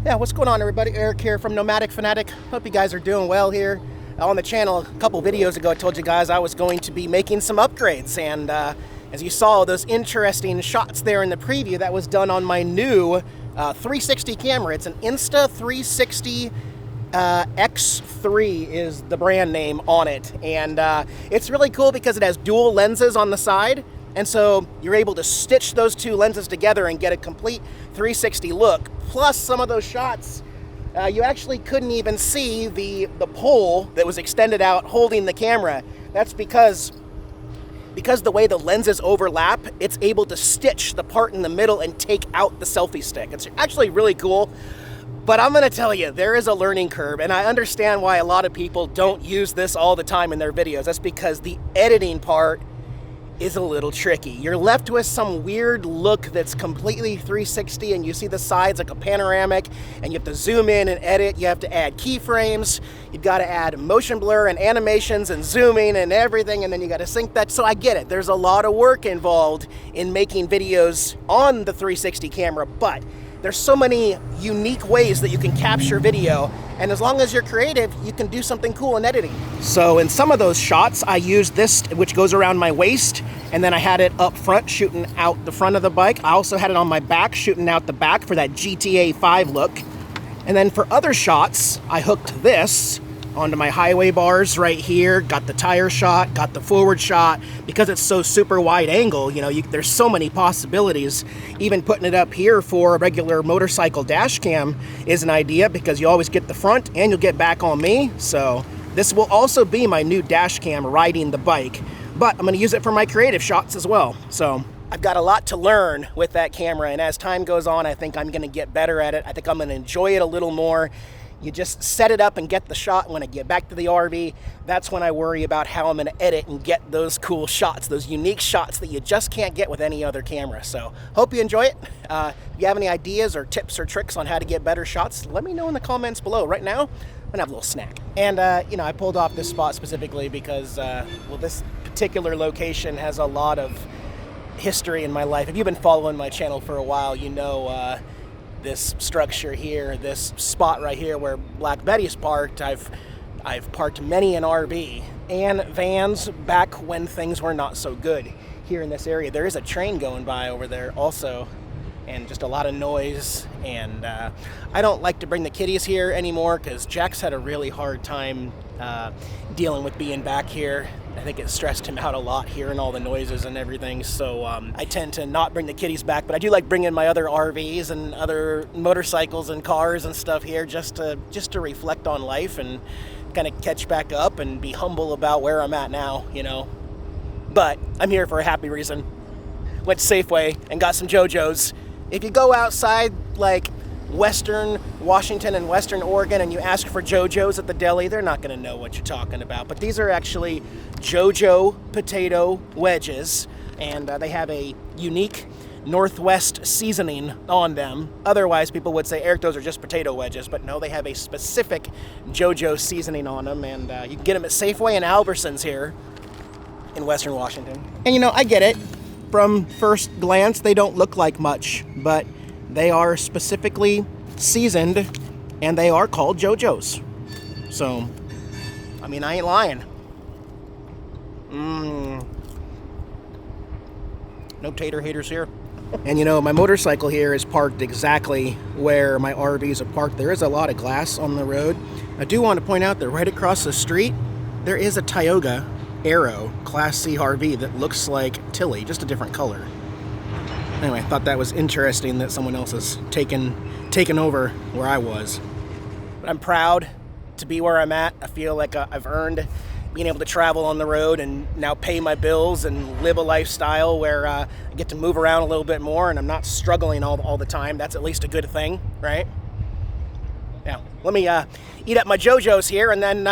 Yeah, what's going on, everybody? Eric here from Nomadic Fanatic. Hope you guys are doing well here. On the channel a couple videos ago, I told you guys I was going to be making some upgrades, and as you saw those interesting shots there in the preview, that was done on my new 360 camera. It's an Insta360 X3 is the brand name on it, and it's really cool because it has dual lenses on the side, and so you're able to stitch those two lenses together and get a complete 360 look. Plus, some of those shots, you actually couldn't even see the pole that was extended out holding the camera. That's because the way the lenses overlap, it's able to stitch the part in the middle and take out the selfie stick. It's actually really cool. But I'm going to tell you, there is a learning curve, and I understand why a lot of people don't use this all the time in their videos. That's because the editing part is a little tricky. You're left with some weird look that's completely 360, and you see the sides like a panoramic, and you have to zoom in and edit. You have to add keyframes. You've got to add motion blur and animations and zooming and everything, and then you got to sync that. So I get it. There's a lot of work involved in making videos on the 360 camera, but there's so many unique ways that you can capture video, and as long as you're creative, you can do something cool in editing. So in some of those shots, I used this, which goes around my waist, and then I had it up front shooting out the front of the bike. I also had it on my back shooting out the back for that GTA 5 look. And then for other shots, I hooked this onto my highway bars right here, got the tire shot, got the forward shot. Because it's so super wide angle, you know, there's so many possibilities. Even putting it up here for a regular motorcycle dash cam is an idea, because you always get the front and you'll get back on me. So this will also be my new dash cam riding the bike, but I'm going to use it for my creative shots as well. So I've got a lot to learn with that camera, and as time goes on, I think I'm going to get better at it. I think I'm going to enjoy it a little more. You just set it up and get the shot. When I get back to the RV, that's when I worry about how I'm going to edit and get those cool shots, those unique shots that you just can't get with any other camera. So hope you enjoy it. If you have any ideas or tips or tricks on how to get better shots, let me know in the comments below. Right now, I'm going to have a little snack. And, you know, I pulled off this spot specifically because, well, this particular location has a lot of history in my life. If you've been following my channel for a while, you know this structure here, this spot right here where Black Betty's parked. I've parked many an RV and vans back when things were not so good here in this area. There is a train going by over there also, and just a lot of noise. And I don't like to bring the kitties here anymore because Jack's had a really hard time dealing with being back here. I think it stressed him out a lot hearing all the noises and everything, so I tend to not bring the kitties back, but I do like bringing my other RVs and other motorcycles and cars and stuff here just to reflect on life and kind of catch back up and be humble about where I'm at now, you know. But I'm here for a happy reason. Went to Safeway and got some JoJo's. If you go outside like Western Washington and Western Oregon and you ask for JoJo's at the deli, they're not going to know what you're talking about. But these are actually JoJo potato wedges, and they have a unique Northwest seasoning on them. Otherwise, people would say, Eric, those are just potato wedges. But no, they have a specific JoJo seasoning on them, and you can get them at Safeway and Albertsons here in Western Washington. And you know, I get it. From first glance, they don't look like much, but they are specifically seasoned, and they are called JoJo's. So, I mean, I ain't lying. No tater haters here. And you know, my motorcycle here is parked exactly where my RVs are parked. There is a lot of glass on the road. I do want to point out that right across the street, there is a Tioga Aero Class C RV that looks like Tilly, just a different color. Anyway, I thought that was interesting that someone else has taken over where I was. But I'm proud to be where I'm at. I feel like I've earned being able to travel on the road and now pay my bills and live a lifestyle where I get to move around a little bit more and I'm not struggling all the time. That's at least a good thing, right? Yeah, let me eat up my JoJo's here, and then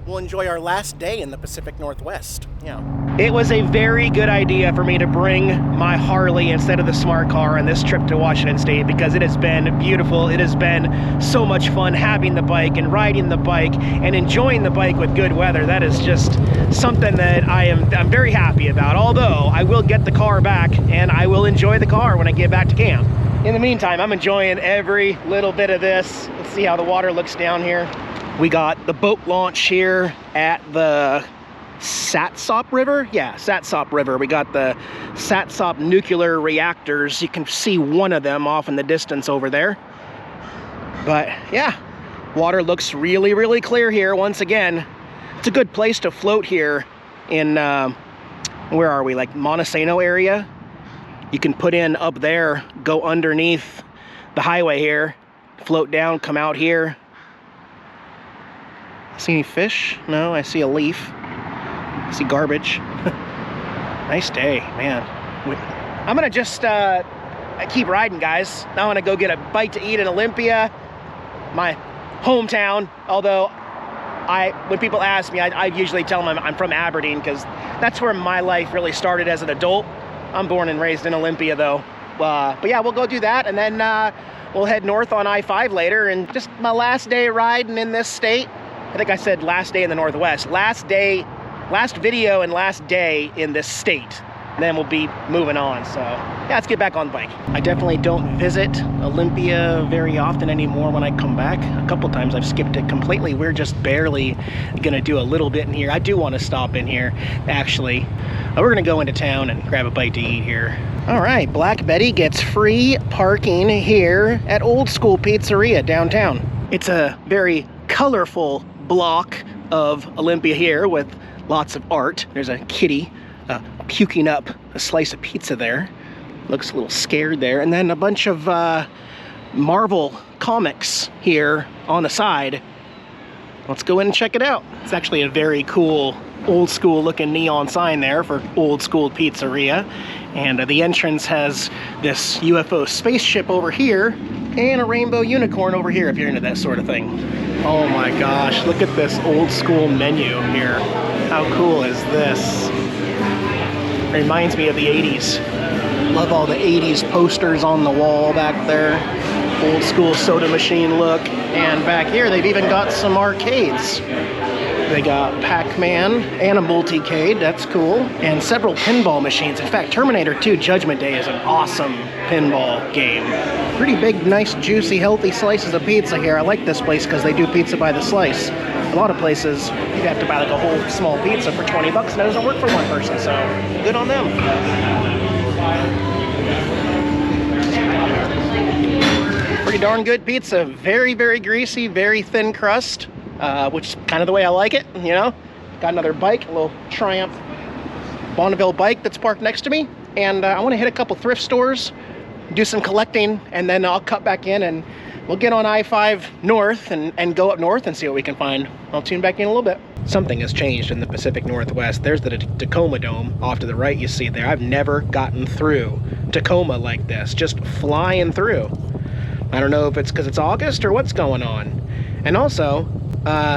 we'll enjoy our last day in the Pacific Northwest. Yeah. It was a very good idea for me to bring my Harley instead of the smart car on this trip to Washington State, because it has been beautiful. It has been so much fun having the bike and riding the bike and enjoying the bike with good weather. That is just something that I'm very happy about. Although I will get the car back and I will enjoy the car when I get back to camp. In the meantime, I'm enjoying every little bit of this. Let's see how the water looks down here. We got the boat launch here at the Satsop River? Yeah, Satsop River. We got the Satsop nuclear reactors. You can see one of them off in the distance over there. But yeah, water looks really, really clear here once again. It's a good place to float here in, where are we, like Montesano area? You can put in up there, go underneath the highway here, float down, come out here. See any fish? No, I see a leaf. I see garbage. Nice day, man. I'm gonna just keep riding, guys. I wanna go get a bite to eat in Olympia, my hometown. Although, when people ask me, I usually tell them I'm from Aberdeen, because that's where my life really started as an adult. I'm born and raised in Olympia, though. But yeah, we'll go do that, and then we'll head north on I-5 later. And just my last day riding in this state. I think I said last day in the Northwest. Last video and last day in this state. And then we'll be moving on. So yeah, let's get back on the bike. I definitely don't visit Olympia very often anymore when I come back. A couple times I've skipped it completely. We're just barely gonna do a little bit in here. I do want to stop in here, actually. We're gonna go into town and grab a bite to eat here. All right, Black Betty gets free parking here at Oldschool Pizzaria downtown. It's a very colorful block of Olympia here with lots of art. There's a kitty puking up a slice of pizza there. Looks a little scared there. And then a bunch of Marvel comics here on the side. Let's go in and check it out. It's actually a very cool old school looking neon sign there for Oldschool Pizzaria. And the entrance has this UFO spaceship over here and a rainbow unicorn over here if you're into that sort of thing. Oh my gosh, look at this old school menu here. How cool is this? It reminds me of the 80s. Love all the 80s posters on the wall back there. Old school soda machine look. And back here they've even got some arcades. They got Pac-Man and a multicade, that's cool. And several pinball machines. In fact, Terminator 2 Judgment Day is an awesome pinball game. Pretty big, nice, juicy, healthy slices of pizza here. I like this place because they do pizza by the slice. A lot of places, you have to buy like a whole small pizza for 20 bucks and it doesn't work for one person, so good on them. Pretty darn good pizza. Very, very greasy, very thin crust. Which is kind of the way I like it, you know. Got another bike, a little Triumph Bonneville bike that's parked next to me. And I want to hit a couple thrift stores, do some collecting, and then I'll cut back in and we'll get on I-5 north and go up north and see what we can find. I'll tune back in a little bit. Something has changed in the Pacific Northwest. There's the Tacoma Dome off to the right you see there. I've never gotten through Tacoma like this, just flying through. I don't know if it's because it's August or what's going on. And also,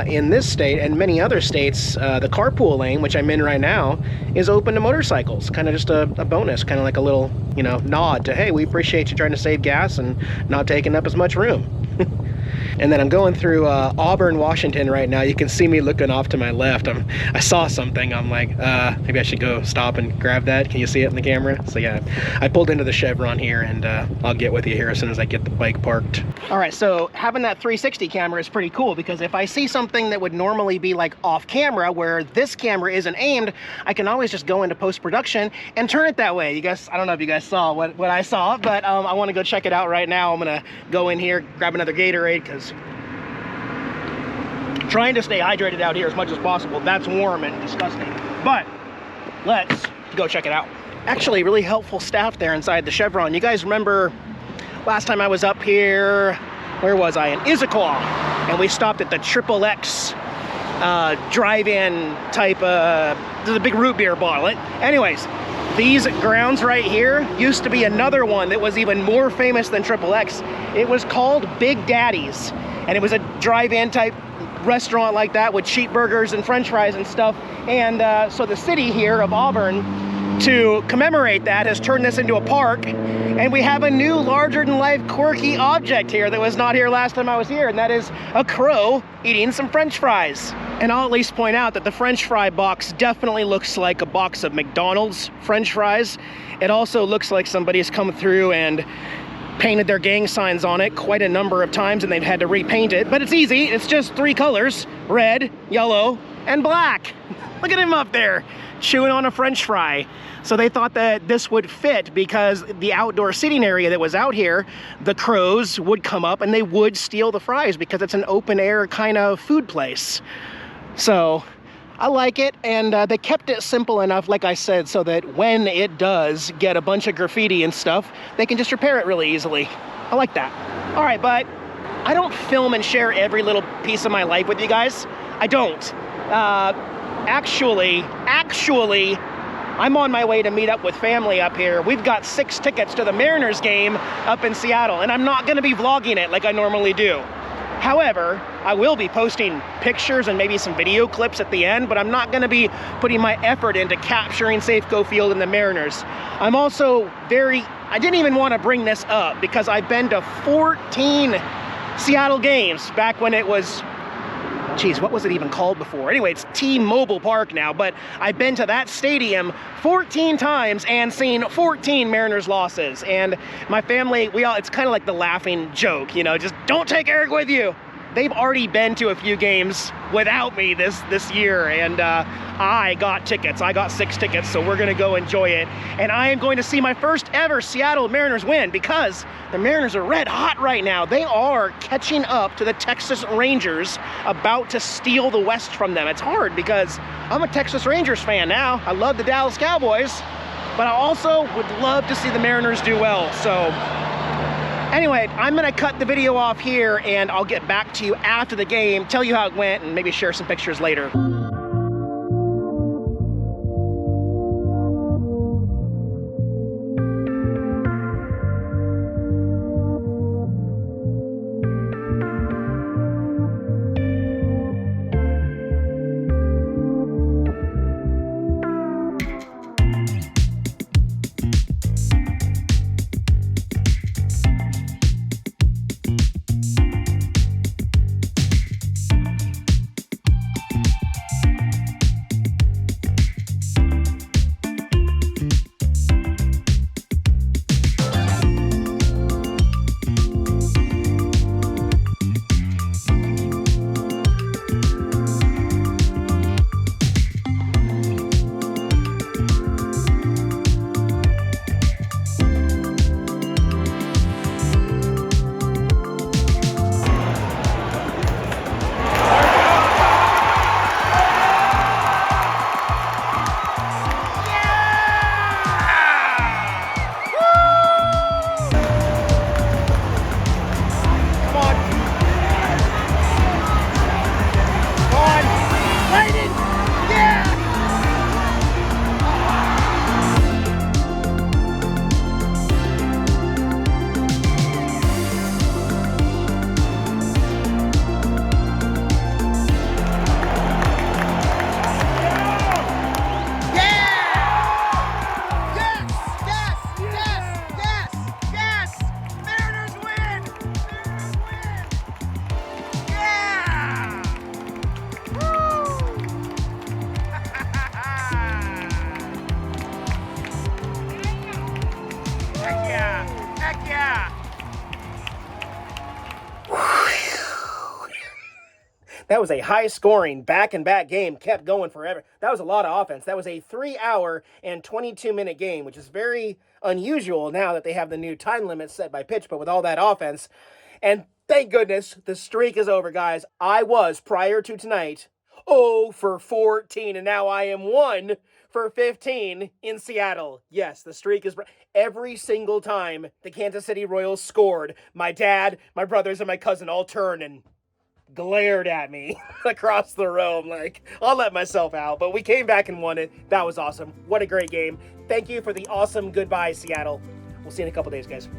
in this state and many other states, the carpool lane, which I'm in right now, is open to motorcycles. Kind of just a bonus, kind of like a little, you know, nod to, hey, we appreciate you trying to save gas and not taking up as much room. And then I'm going through Auburn, Washington right now. You can see me looking off to my left. I saw something. I'm like, maybe I should go stop and grab that. Can you see it in the camera? So yeah, I pulled into the Chevron here, and I'll get with you here as soon as I get the bike parked. All right, so having that 360 camera is pretty cool because if I see something that would normally be like off camera where this camera isn't aimed, I can always just go into post-production and turn it that way. You guys, I don't know if you guys saw what I saw, but I want to go check it out right now. I'm gonna go in here, grab another Gatorade because trying to stay hydrated out here as much as possible. That's warm and disgusting. But let's go check it out. Actually, really helpful staff there inside the Chevron. You guys remember last time I was up here, where was I? In Issaquah. And we stopped at the XXX drive-in type, there's a big root beer bottle. Anyways, these grounds right here used to be another one that was even more famous than XXX. It was called Big Daddy's. And it was a drive-in type restaurant like that with cheap burgers and french fries and stuff. And so the city here of Auburn, to commemorate that, has turned this into a park. And we have a new larger-than-life quirky object here that was not here last time I was here, and that is a crow eating some french fries. And I'll at least point out that the french fry box definitely looks like a box of McDonald's french fries. It also looks like somebody's come through and painted their gang signs on it quite a number of times, and they've had to repaint it, but it's easy. It's just 3 colors: red, yellow, and black. Look at him up there chewing on a French fry. So they thought that this would fit because the outdoor seating area that was out here, the crows would come up and they would steal the fries because it's an open air kind of food place. So I like it, and they kept it simple enough, like I said, so that when it does get a bunch of graffiti and stuff, they can just repair it really easily. I like that. All right, but I don't film and share every little piece of my life with you guys. I don't. Actually, I'm on my way to meet up with family up here. We've got 6 tickets to the Mariners game up in Seattle, and I'm not gonna be vlogging it like I normally do. However, I will be posting pictures and maybe some video clips at the end, but I'm not gonna be putting my effort into capturing Safeco Field and the Mariners. I'm also I didn't even wanna bring this up because I've been to 14 Seattle games back when it was, geez, what was it even called before? Anyway, it's T-Mobile Park now, but I've been to that stadium 14 times and seen 14 Mariners losses. And my family, it's kind of like the laughing joke, you know, just don't take Eric with you. They've already been to a few games without me this year, and I got tickets. I got 6 tickets, so we're gonna go enjoy it. And I am going to see my first ever Seattle Mariners win because the Mariners are red hot right now. They are catching up to the Texas Rangers, about to steal the West from them. It's hard because I'm a Texas Rangers fan now. I love the Dallas Cowboys, but I also would love to see the Mariners do well. So anyway, I'm gonna cut the video off here and I'll get back to you after the game, tell you how it went, and maybe share some pictures later. That was a high-scoring back-and-back game, kept going forever. That was a lot of offense. That was a 3-hour and 22-minute game, which is very unusual now that they have the new time limit set by pitch, but with all that offense. And thank goodness the streak is over, guys. I was, prior to tonight, 0 for 14, and now I am 1 for 15 in Seattle. Yes, the streak is... Every single time the Kansas City Royals scored, my dad, my brothers, and my cousin all turned and glared at me across the room. Like, I'll let myself out, but we came back and won it. That was awesome. What a great game. Thank you for the awesome goodbye, Seattle. We'll see you in a couple days, guys.